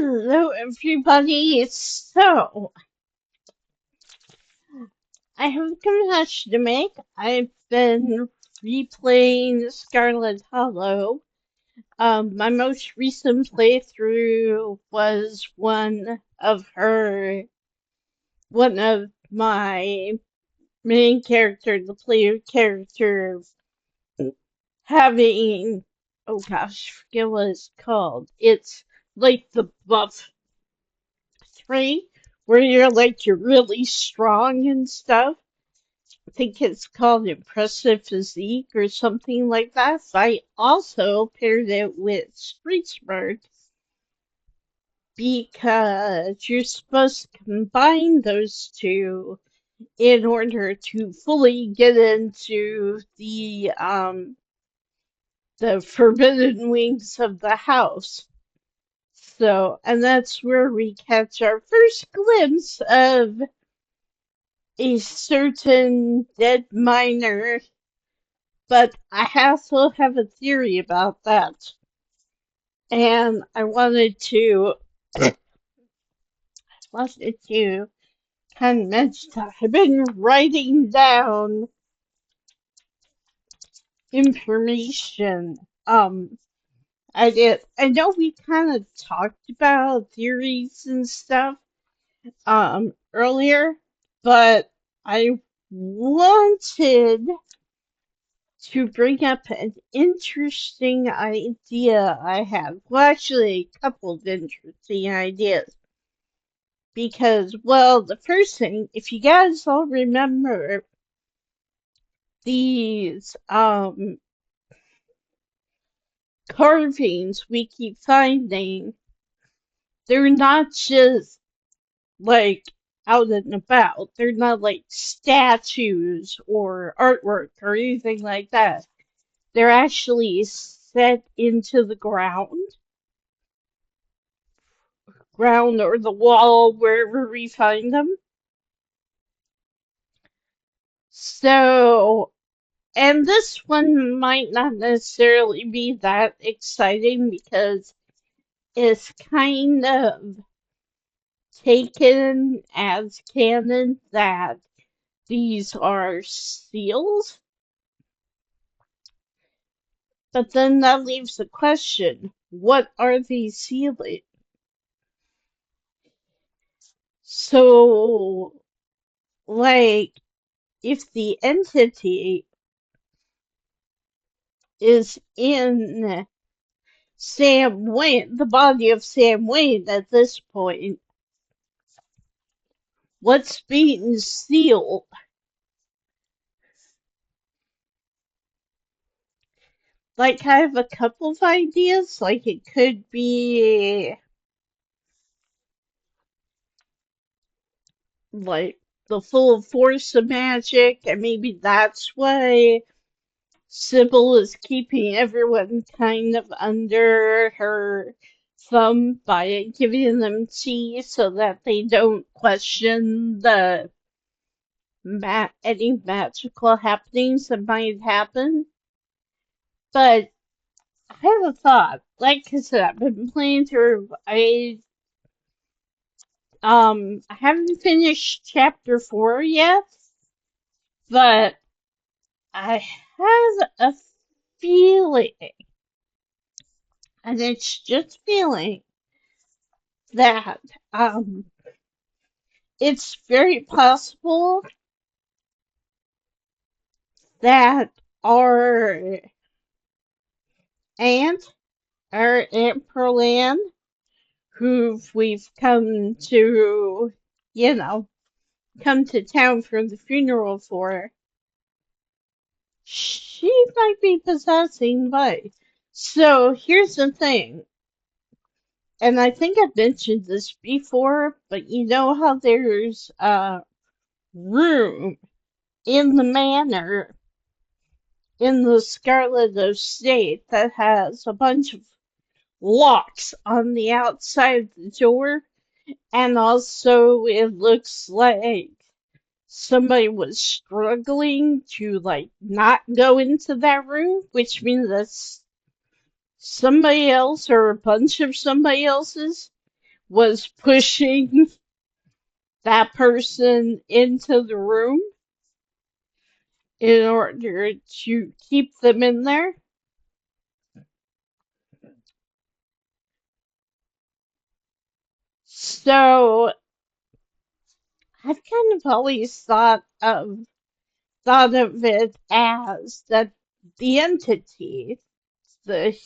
Hello, everybody. So, I have a confession to make. I've been replaying Scarlet Hollow. My most recent playthrough was one of my main character, the player character, having, oh gosh, I forget what it's called. It's like the buff trait where you're really strong and stuff. I think it's called impressive physique or something like that. So I also paired it with street smart because you're supposed to combine those two in order to fully get into the forbidden wings of the house. So, and that's where we catch our first glimpse of a certain dead miner, but I also have a theory about that. And I wanted to kind of mention that I've been writing down information. I know we kind of talked about theories and stuff earlier, but I wanted to bring up an interesting idea I have. Well, actually, a couple of interesting ideas. Because, well, the first thing, if you guys all remember these carvings we keep finding, they're not just like out and about. They're not like statues or artwork or anything like that. They're actually set into the ground or the wall wherever we find them. So, and this one might not necessarily be that exciting because it's kind of taken as canon that these are seals. But then that leaves the question, what are these sealing? So, like, if the entity is in Sam Wayne, the body of Sam Wayne at this point, what's being sealed? Like, I have a couple of ideas. Like, it could be like the full force of magic, and maybe that's why Sybil is keeping everyone kind of under her thumb by giving them tea so that they don't question any magical happenings that might happen. But I have a thought. Like I said, I've been playing through. I haven't finished chapter 4 yet, but I have a feeling, and it's just feeling that it's very possible that our aunt, our Aunt Pearlan, who we've come to town for the funeral for, she might be possessing Vice. So here's the thing, and I think I've mentioned this before, but you know how there's a room in the manor in the Scarlet Estate that has a bunch of locks on the outside of the door, and also it looks like somebody was struggling to like not go into that room, which means that's somebody else or a bunch of somebody else's, was pushing that person into the room in order to keep them in there. So I've kind of always thought of it as that the entity, the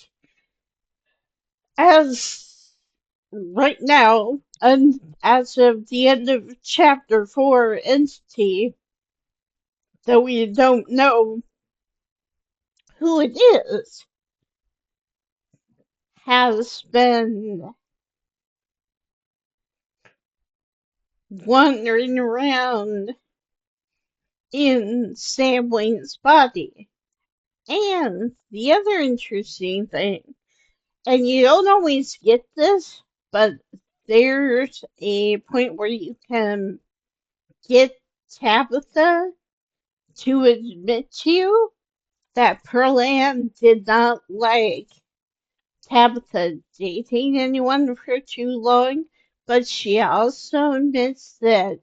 as right now, and as of the end of chapter 4, entity that we don't know who it is, has been wandering around in Sam Wayne's body. And the other interesting thing, and you don't always get this, but there's a point where you can get Tabitha to admit to you that Pearl Ann did not like Tabitha dating anyone for too long, but she also admits that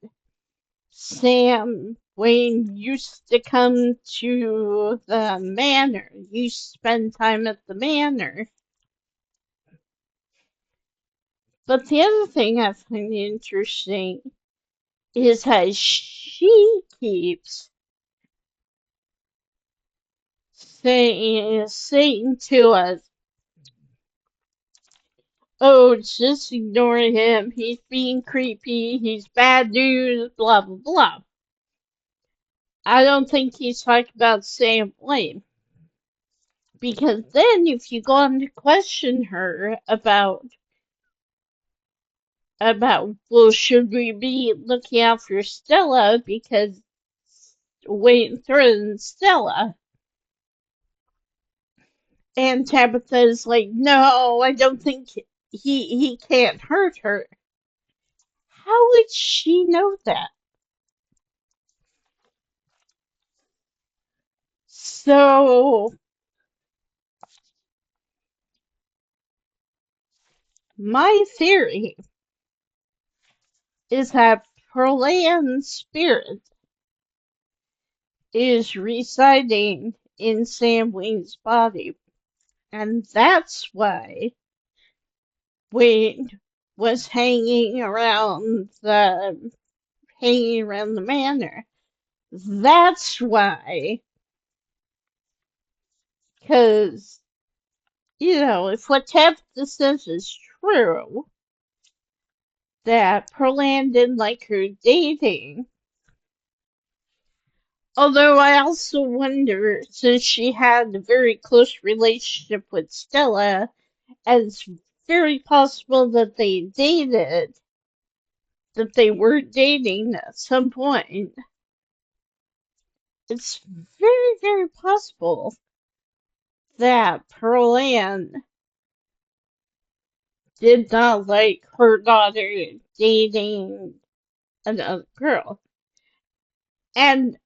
Sam Wayne used to come to the manor, used to spend time at the manor. But the other thing I find interesting is how she keeps saying to us, oh, just ignore him, he's being creepy, he's bad news, blah, blah, blah. I don't think he's talking about Sam Wayne. Because then if you go on to question her about, well, should we be looking out for Stella because Wayne threatened Stella? And Tabitha's like, no, I don't think he can't hurt her. How would she know that? So my theory is that Pearl Ann's spirit is residing in Sam Wayne's body. And that's why Wayne was hanging around the manor. That's why, because, if what Tabitha says is true, that Pearl Ann didn't like her dating. Although I also wonder, since she had a very close relationship with Stella, and it's very possible that they were dating at some point. It's very, very possible that Pearl Ann did not like her daughter dating another girl. And,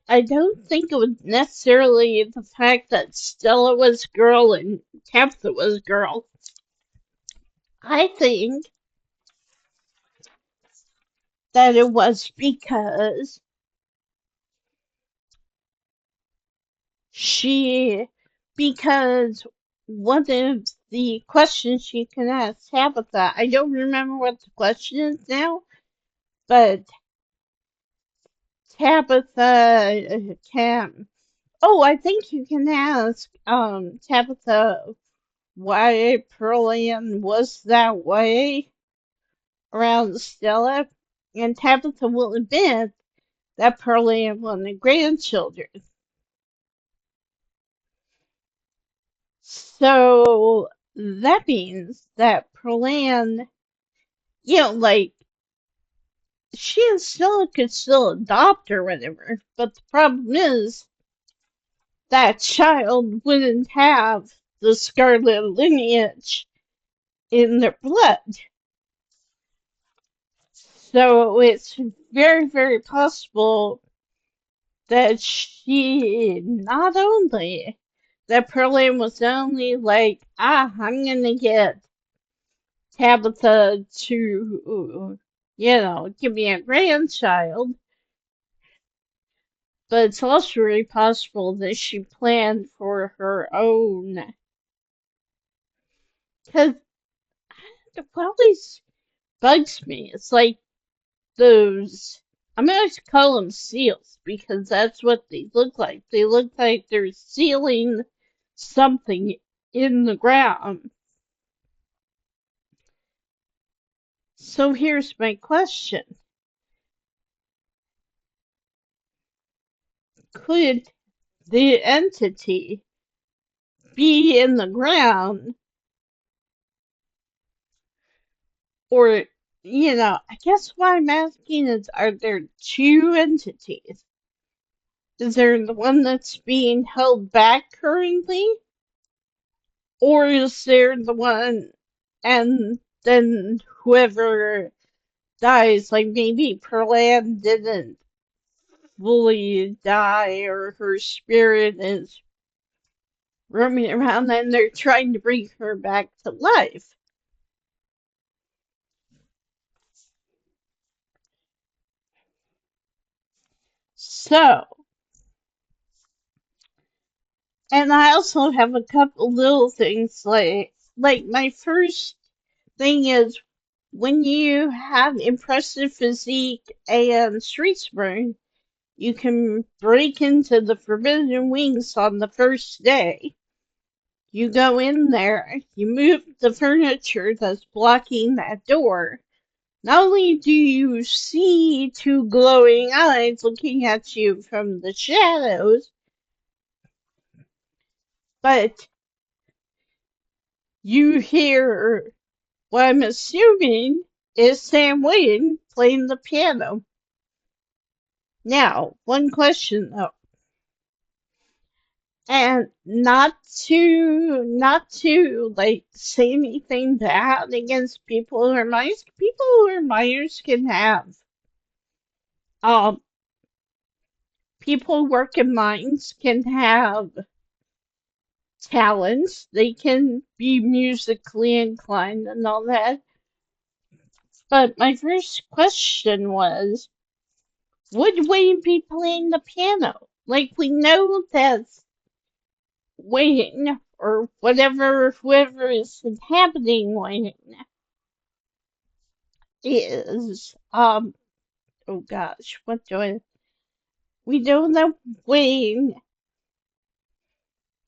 I don't think it was necessarily the fact that Stella was girl and Tabitha was girl. I think that it was because because one of the questions she can ask Tabitha, I don't remember what the question is now, but Tabitha can. Oh, I think you can ask Tabitha why Pearl Ann was that way around Stella, and Tabitha will admit that Pearl Ann wanted grandchildren. So that means that Pearl Ann, she and Stella could still adopt or whatever, but the problem is that child wouldn't have the Scarlet lineage in their blood. So it's very, very possible that Pearl Ann was only like, I'm gonna get Tabitha to, give me a grandchild, but it's also very possible that she planned for her own. Because it always bugs me. It's like those, I'm going to call them seals because that's what they look like. They look like they're sealing something in the ground. So here's my question. Could the entity be in the ground, or, I guess what I'm asking is, are there two entities? Is there the one that's being held back currently? Or is there the one and then whoever dies, like maybe Perlan didn't fully die or her spirit is roaming around and they're trying to bring her back to life? So, and I also have a couple little things like my first thing is when you have impressive physique and street smart, you can break into the Forbidden Wings on the first day. You go in there, you move the furniture that's blocking that door. Not only do you see two glowing eyes looking at you from the shadows, but you hear what I'm assuming is Sam Wayne playing the piano. Now, one question though, and not to like say anything bad against people who are minors. People who are minors can have um people who work in mines can have talents. They can be musically inclined and all that. But my first question was, would Wayne be playing the piano? Like we know that Wayne or whoever is inhabiting Wayne is oh gosh, what do I we know that Wayne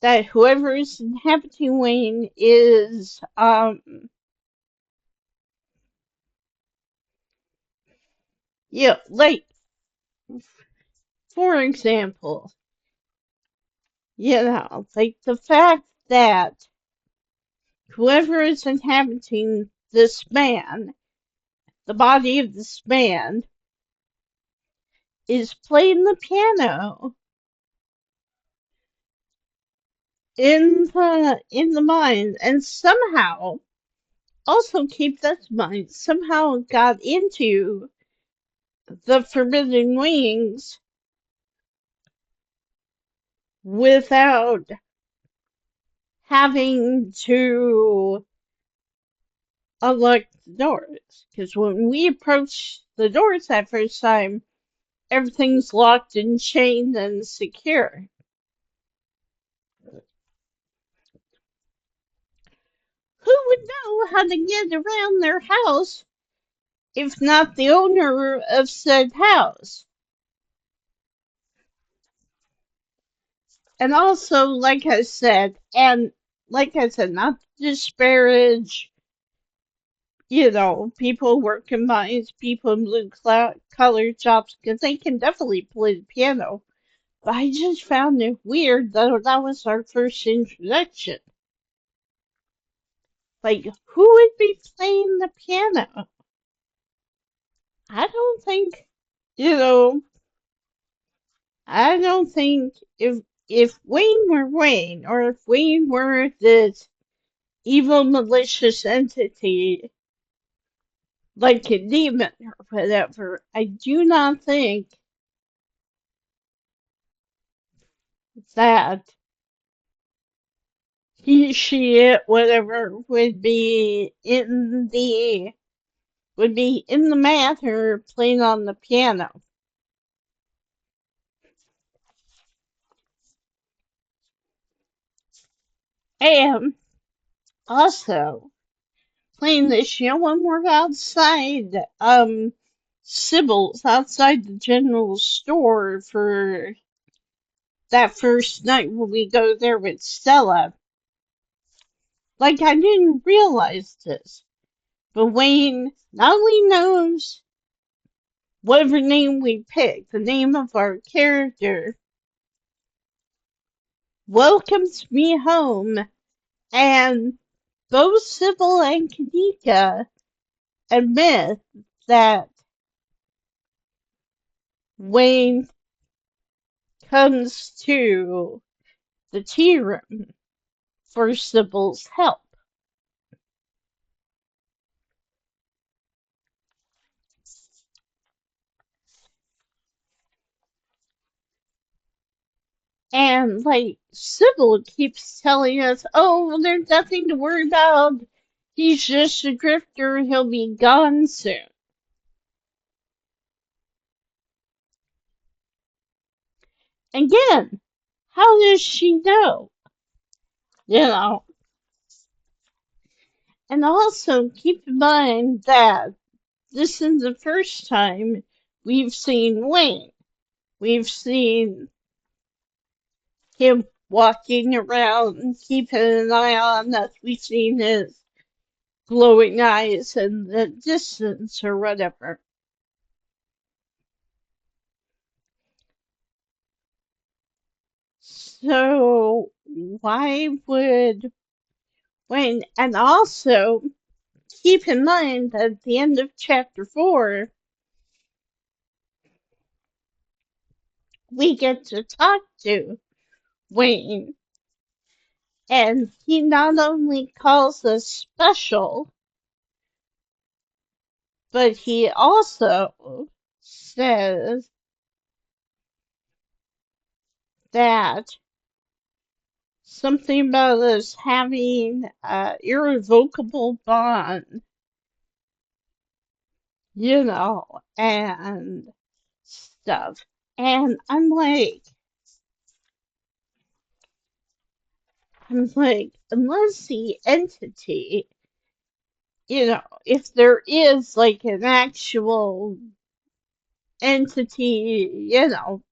that whoever is inhabiting Wayne is yeah, like for example, like the fact that whoever is inhabiting this man, the body of this man, is playing the piano in the mine and somehow also keep that in mind somehow got into the Forbidden Wings without having to unlock the doors. Because when we approached the doors that first time, everything's locked and chained and secure. Who would know how to get around their house if not the owner of said house? And also, like I said, not to disparage, people working mines, people in blue collar jobs, because they can definitely play the piano. But I just found it weird that that was our first introduction. Like, who would be playing the piano? I don't think, you know, I don't think if Wayne were Wayne, or if Wayne were this evil, malicious entity, like a demon or whatever, I do not think that he, she, it, whatever would be in the mat or playing on the piano. And also playing the show when we're outside, Sybil's outside the general store for that first night when we go there with Stella. Like, I didn't realize this, but Wayne not only knows whatever name we pick, the name of our character, welcomes me home, and both Sybil and Kanika admit that Wayne comes to the tea room for Sybil's help. And, like, Sybil keeps telling us, oh, well, there's nothing to worry about. He's just a drifter. He'll be gone soon. Again, how does she know? You know? And also keep in mind that this is the first time we've seen Wayne. We've seen him walking around, keeping an eye on us. We've seen his glowing eyes in the distance or whatever. So why would Wayne? And also keep in mind that at the end of chapter 4, we get to talk to Wayne, and he not only calls us special, but he also says that something about us having an irrevocable bond, you know, and stuff. And I'm like, unless the entity, you know, if there is like an actual entity, you know,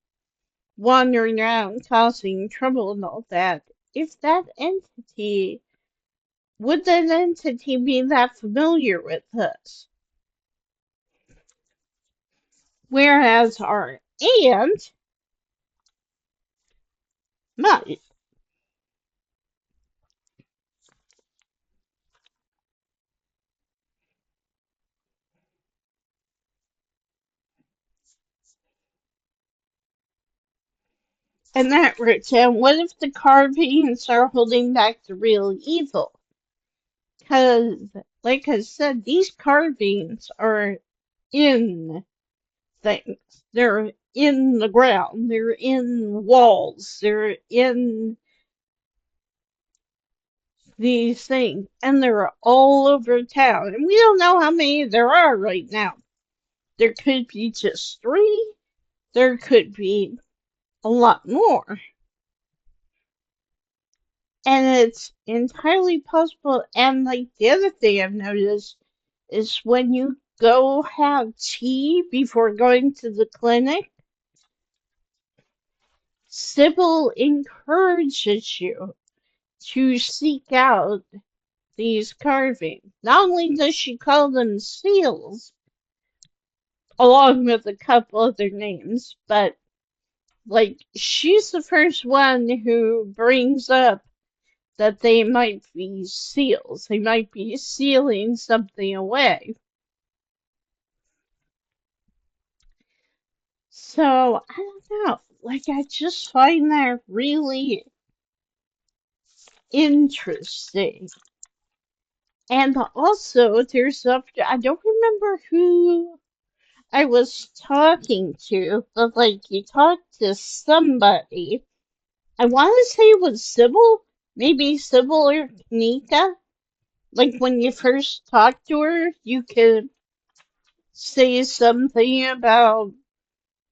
wandering around causing trouble and all that, if that entity, would that entity be that familiar with us? Whereas our aunt might. And that rich, and what if the carvings are holding back the real evil? Because, like I said, these carvings are in things. They're in the ground. They're in walls. They're in these things. And they're all over town. And we don't know how many there are right now. There could be just 3. There could be a lot more. And it's entirely possible. And like the other thing I've noticed is when you go have tea before going to the clinic, Sybil encourages you to seek out these carvings. Not only does she call them seals, along with a couple other names, but like she's the first one who brings up that they might be seals. They might be sealing something away. So, I don't know. Like, I just find that really interesting. And also, I don't remember who I was talking to, but like, you talked to somebody. I want to say it was Sybil, Maybe Sybil or Kanika? Like when you first talk to her, you could say something about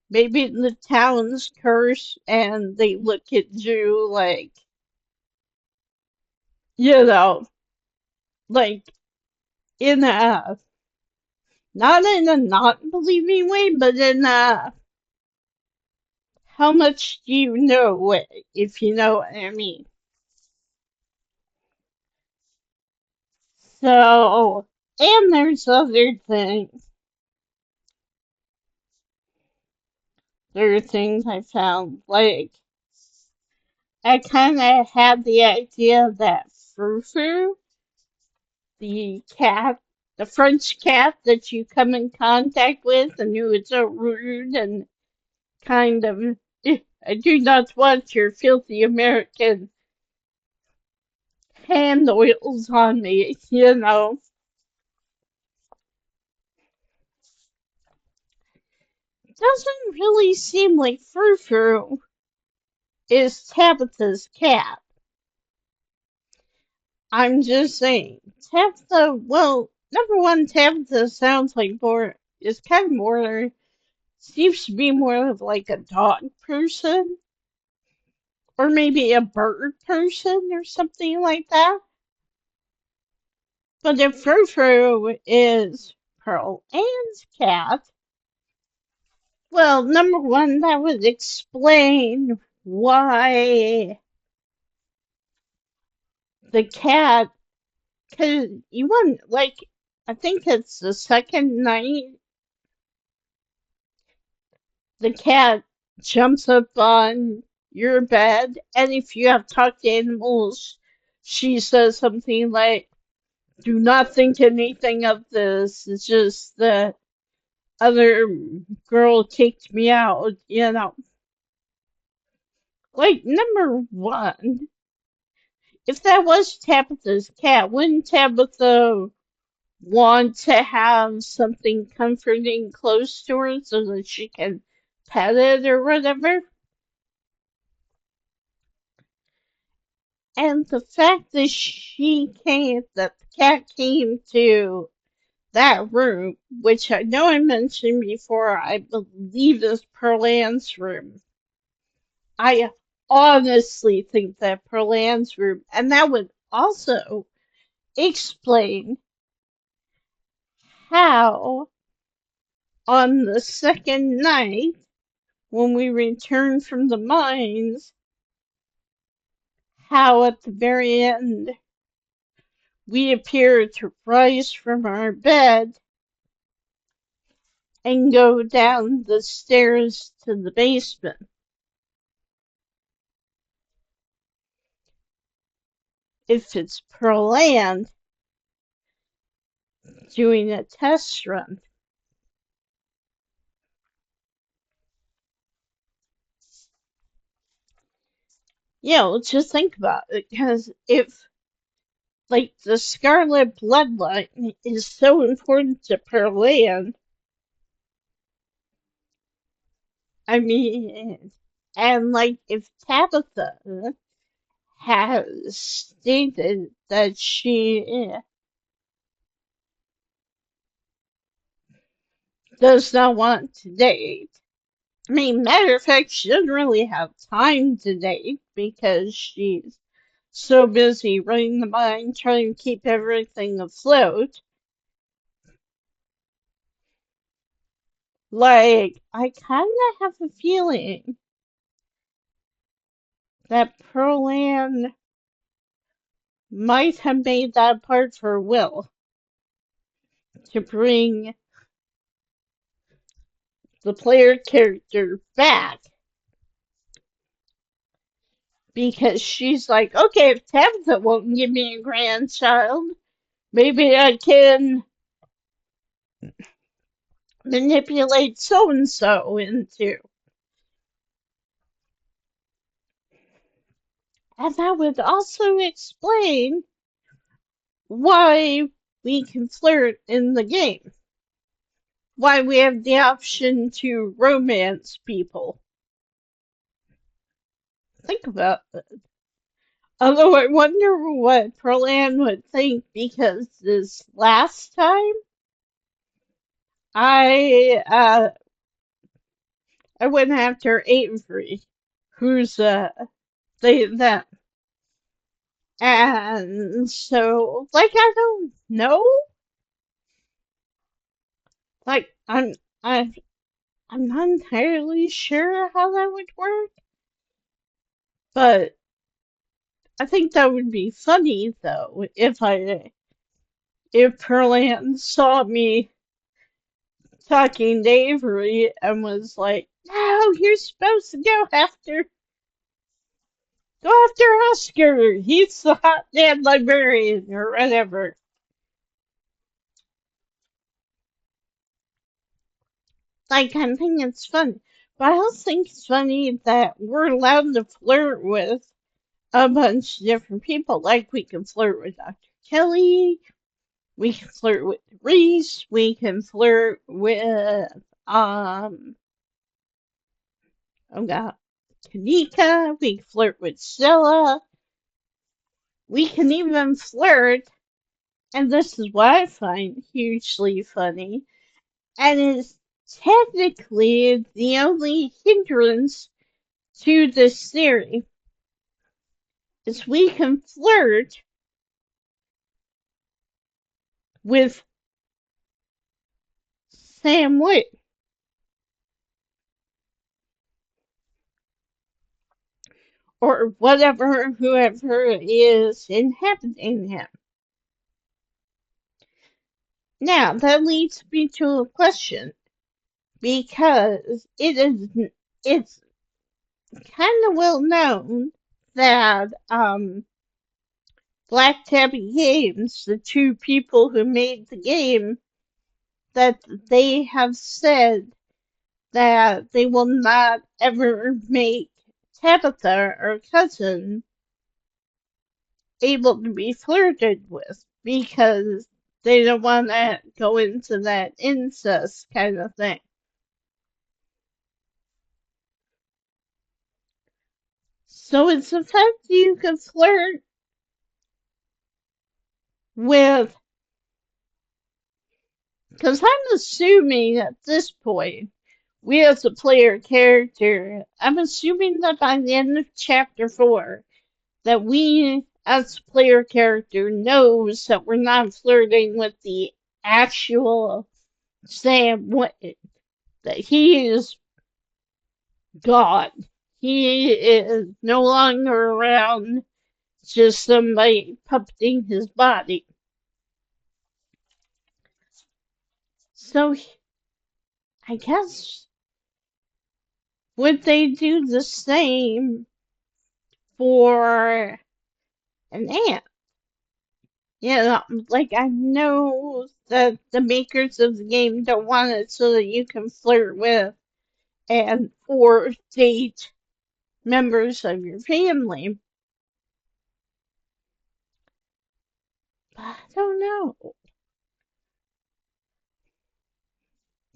maybe the town's curse and they look at you like, you know, like in a, not in a not believing way, but in a, how much do you know way, if you know what I mean. So, and there's other things. There are things I found, like, I kind of had the idea that Frou, the cat, the French cat that you come in contact with and who is so rude and kind of, I do not want your filthy American hand oils on me, you know. Doesn't really seem like Frou is Tabitha's cat. I'm just saying. Tabitha, well, number one, Tabitha sounds like more, is kind of more, seems to be more of like a dog person, or maybe a bird person or something like that. But if Frou is Pearl Ann's cat, well, number one, that would explain why the cat, because you want, like, I think it's the second night the cat jumps up on your bed, and if you have talked animals, she says something like, do not think anything of this. It's just the other girl kicked me out, you know. Like, number one, if that was Tabitha's cat, wouldn't Tabitha want to have something comforting close to her so that she can pet it or whatever? And the fact that that the cat came to that room, which I know I mentioned before, I believe is Pearl Ann's room. I honestly think that Pearl Ann's room, and that would also explain how on the second night, when we returned from the mines, how at the very end we appeared to rise from our bed and go down the stairs to the basement. If it's Pearl Ann doing a test run. Yeah, let's just think about it, because if, like, the Scarlet bloodline is so important to Pearl Ann, I mean, and, like, if Tabitha has stated that she does not want to date, I mean, matter of fact, she doesn't really have time to date because she's so busy running the mine, trying to keep everything afloat. Like, I kind of have a feeling that Pearl Ann might have made that part for Will to bring the player character back. Because she's like, okay, if Tabitha won't give me a grandchild, maybe I can manipulate so and so into. And that would also explain why we can flirt in the game. Why we have the option to romance people. Think about it. Although I wonder what Perlan would think because this last time I I went after Avery, who's they them, and so like I don't know, like I I'm not entirely sure how that would work, but I think that would be funny though if Perlan saw me talking to Avery and was like, "No, you're supposed to go after Oscar. He's the hot dad librarian or whatever." Like I think it's funny, but I also think it's funny that we're allowed to flirt with a bunch of different people. Like we can flirt with Dr. Kelly, we can flirt with Reese, we can flirt with oh god, Kanika, we can flirt with Stella, we can even flirt, and this is what I find hugely funny, and is technically the only hindrance to this theory, is we can flirt with Sam Witt, or whatever, whoever is inhabiting him. Now, that leads me to a question, because it's kind of well known that Black Tabby Games, the two people who made the game, that they have said that they will not ever make Tabitha or Cousin able to be flirted with because they don't want to go into that incest kind of thing. So it's the fact that you can flirt with, because I'm assuming at this point, we as a player character, I'm assuming that by the end of chapter 4, that we as a player character knows that we're not flirting with the actual Sam Witt, that he is God. He is no longer around, just somebody puppeting his body. So I guess would they do the same for an ant? Yeah, like I know that the makers of the game don't want it so that you can flirt with and or date members of your family. But I don't know.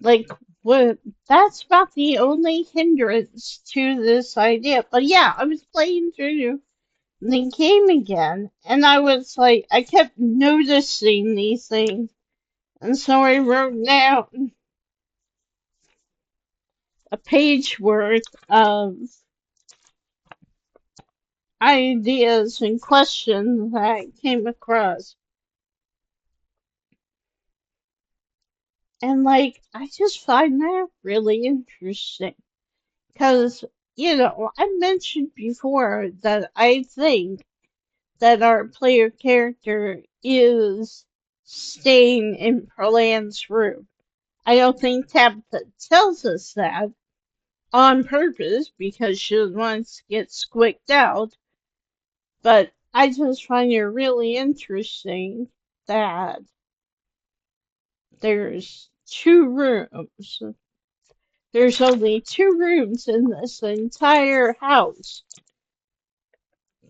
Like what that's about the only hindrance to this idea. But yeah, I was playing through the game again and I was like I kept noticing these things and so I wrote down a page worth of ideas and questions that I came across. And like, I just find that really interesting. Because, I mentioned before that I think that our player character is staying in Perlan's room. I don't think Tabitha tells us that on purpose because she wants to get squicked out. But I just find it really interesting that there's two rooms. There's only two rooms in this entire house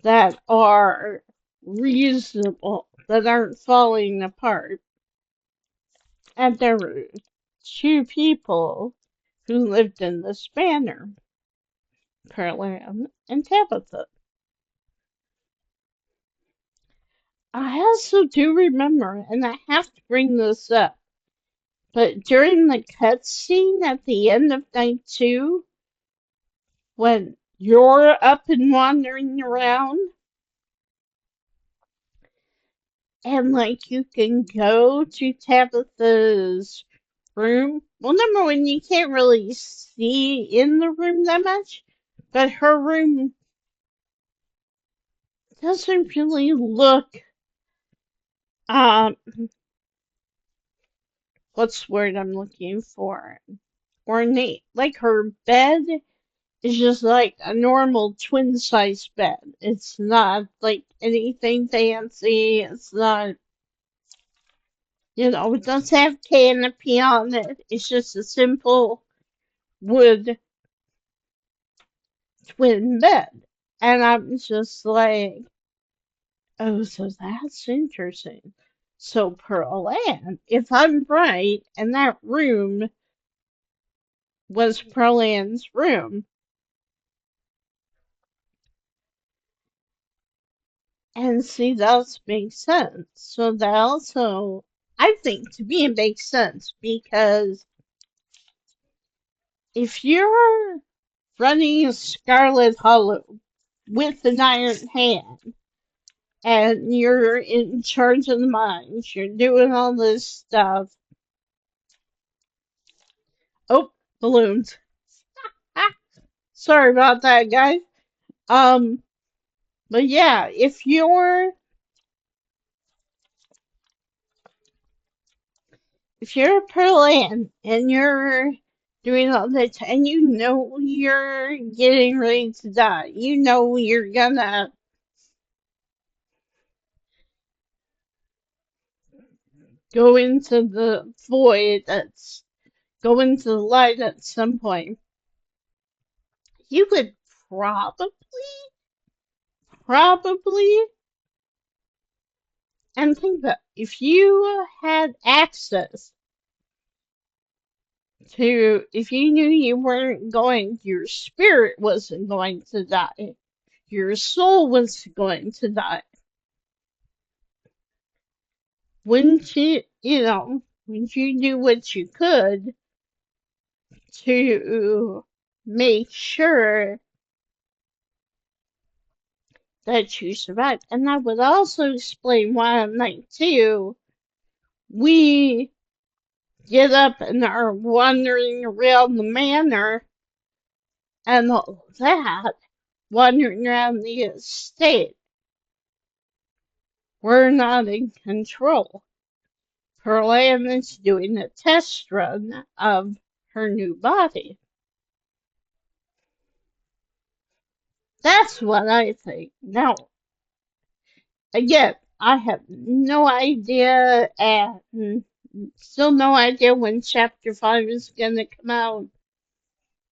that are reasonable, that aren't falling apart. And there were two people who lived in this manor, Perlan and Tabitha. I also do remember, and I have to bring this up, but during the cutscene at the end of night 2, when you're up and wandering around, and like you can go to Tabitha's room. Well, number one, you can't really see in the room that much, but her room doesn't really look, um, what's the word I'm looking for? Ornate. Like her bed is just like a normal twin size bed. It's not like anything fancy. It's not, it doesn't have canopy on it. It's just a simple wood twin bed. And I'm just like, oh, so that's interesting. So Pearl Ann, if I'm right, and that room was Pearl Ann's room, and see, that makes sense. So that also, I think, to me, it makes sense because if you're running Scarlet Hollow with an iron hand, and you're in charge of the mines, you're doing all this stuff. Oh, balloons. Sorry about that, guys. Um, but yeah, if you're a Pearl Ann and you're doing all that, and you know you're getting ready to die, you know you're gonna go into the void, go into the light at some point, you would probably, probably, and think that if you had access if you knew you weren't going, your spirit wasn't going to die, your soul was going to die, wouldn't wouldn't you do what you could to make sure that you survived? And that would also explain why on night 2, we get up and are wandering around the manor and all that, wandering around the estate. We're not in control. Pearl Ann is doing a test run of her new body. That's what I think. Now, again, I have no idea, and still no idea when Chapter 5 is going to come out.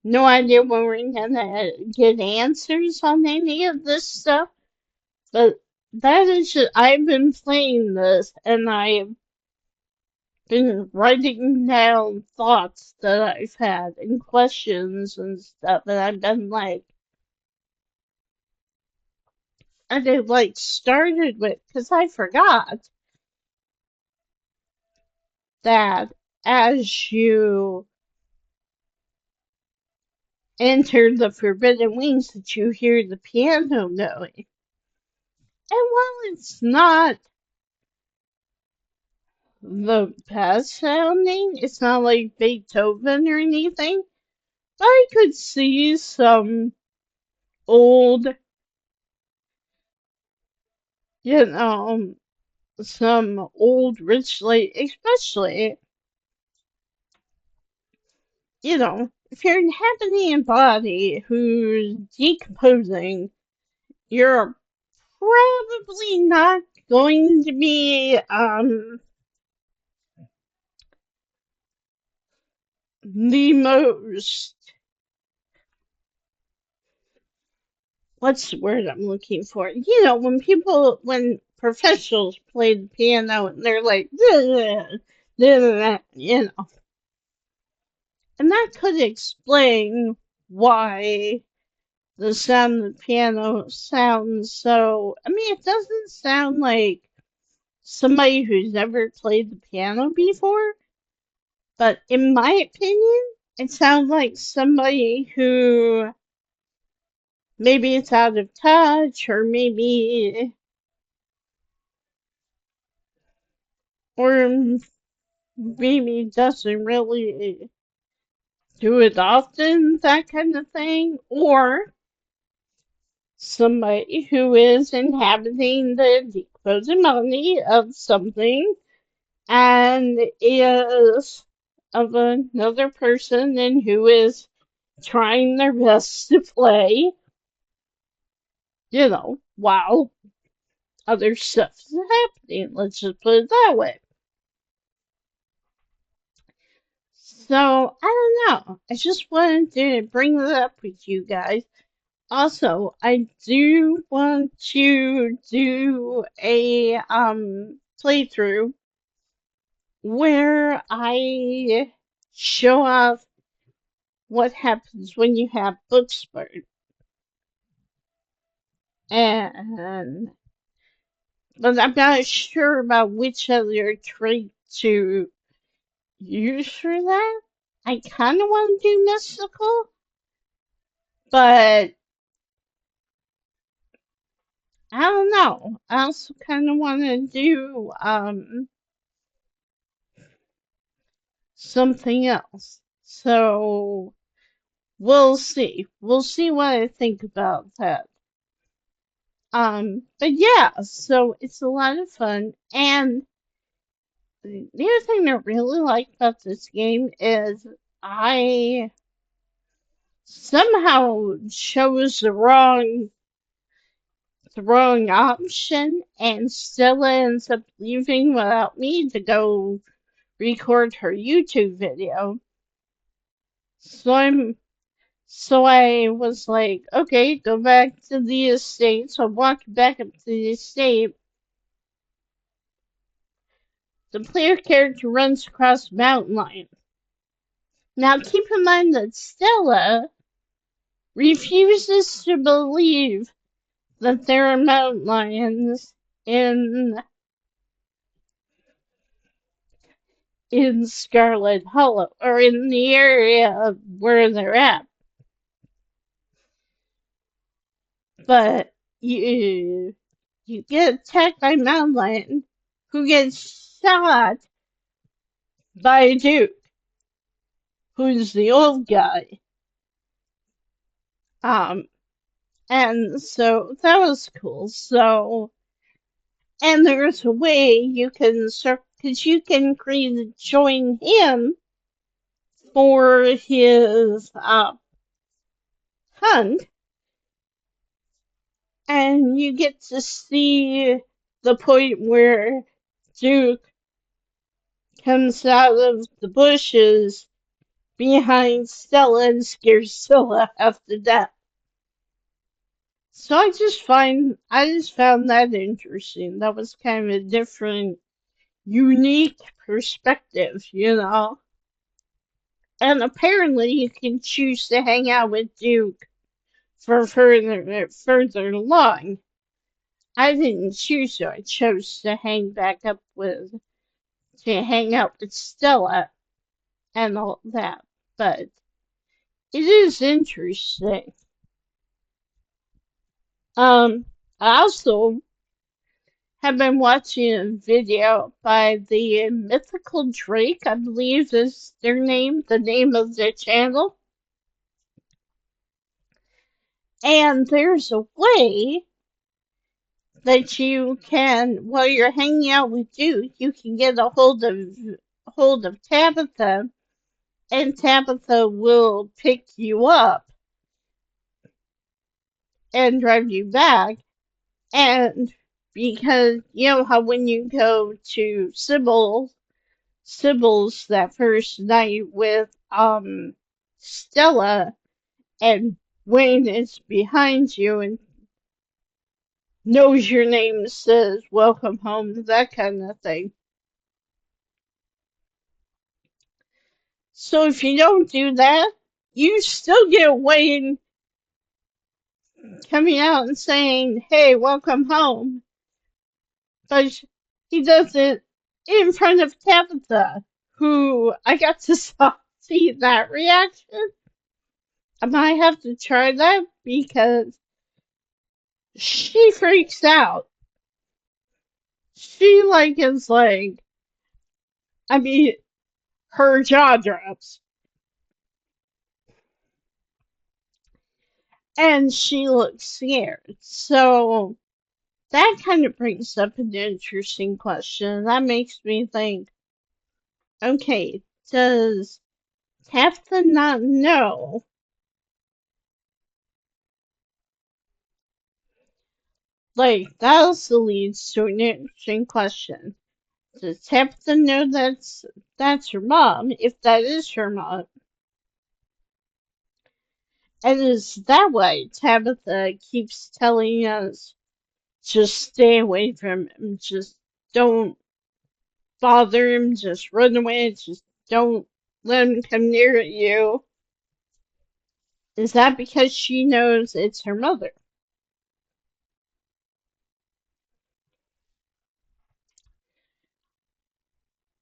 No idea when we're going to get answers on any of this stuff. But that is just, I've been playing this, and I've been writing down thoughts that I've had and questions and stuff, and I've been like, and it like started with, because I forgot that as you enter the Forbidden Wings that you hear the piano going. And while it's not the best sounding, it's not like Beethoven or anything, but I could see old, some old rich lady, especially, if you're inhabiting a body who's decomposing, you're probably not going to be the most, what's the word I'm looking for? When professionals play the piano and they're like, and that could explain why the sound of the piano sounds so. I mean, it doesn't sound like somebody who's never played the piano before, but in my opinion, it sounds like somebody who maybe it's out of touch, or maybe doesn't really do it often, that kind of thing, or somebody who is inhabiting the decoded of something and is of another person and who is trying their best to play, while other stuff is happening. Let's just put it that way. So, I don't know. I just wanted to bring that up with you guys. Also, I do want to do a playthrough where I show off what happens when you have book smart. And but I'm not sure about which other trait to use for that. I kind of want to do mystical, but I don't know. I also kind of want to do something else. So we'll see. We'll see what I think about that. But yeah, so it's a lot of fun. And the other thing I really like about this game is I somehow chose the wrong option, and Stella ends up leaving without me to go record her YouTube video. So I was like, okay, go back to the estate. So I walked back up to the estate. The player character runs across the mountain line. Now keep in mind that Stella refuses to believe that there are mountain lions in Scarlet Hollow, or in the area where they're at. But you get attacked by mountain lion, who gets shot by Duke, who's the old guy. And so that was cool. So, and there's a way you can because you can join him for his hunt, and you get to see the point where Duke comes out of the bushes behind Stella and scares Stella half to death. So I just found that interesting. That was kind of a different, unique perspective, And apparently you can choose to hang out with Duke for further along. I didn't choose to. I chose to hang out with Stella and all that. But it is interesting. I also have been watching a video by the Mythical Drake, I believe is their name, the name of their channel. And there's a way that you can, while you're hanging out with Duke, you can get a hold of Tabitha, and Tabitha will pick you up and drive you back. And because you know how when you go to Sybil's that first night with Stella, and Wayne is behind you and knows your name, says welcome home, that kind of thing. So if you don't do that, you still get Wayne coming out and saying, hey, welcome home. But he does it in front of Tabitha, who I got to see that reaction. I might have to try that because she freaks out. She is like, I mean, her jaw drops. And she looks scared. So that kind of brings up an interesting question. That makes me think, okay, does Tabitha not know? That also leads to an interesting question. Does Tabitha know that's her mom, if that is her mom? And is that why Tabitha keeps telling us, just stay away from him, just don't bother him, just run away, just don't let him come near you? Is that because she knows it's her mother?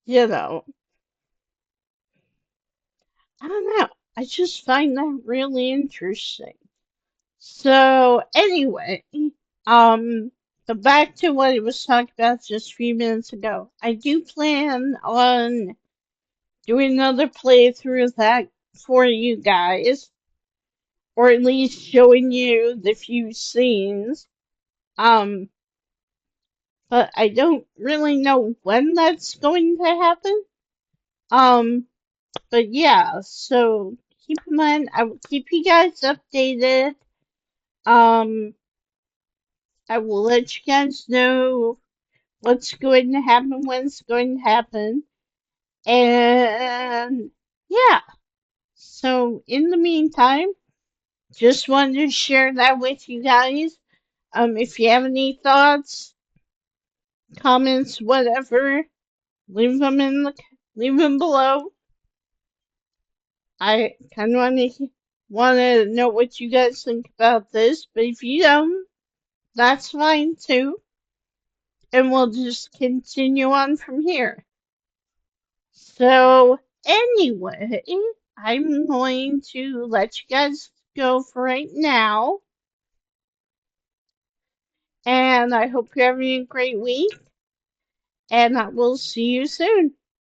You know, I don't know. I just find that really interesting. So anyway, but back to what I was talking about just a few minutes ago. I do plan on doing another playthrough of that for you guys, or at least showing you the few scenes. Um, but I don't really know when that's going to happen. Um, but yeah, so keep in mind, I will keep you guys updated. Um, I will let you guys know what's going to happen when it's going to happen. And yeah, so in the meantime, just wanted to share that with you guys. If you have any thoughts, comments, whatever, leave them leave them below. I kind of want to know what you guys think about this, but if you don't, that's fine too. And we'll just continue on from here. So anyway, I'm going to let you guys go for right now. And I hope you're having a great week. And I will see you soon.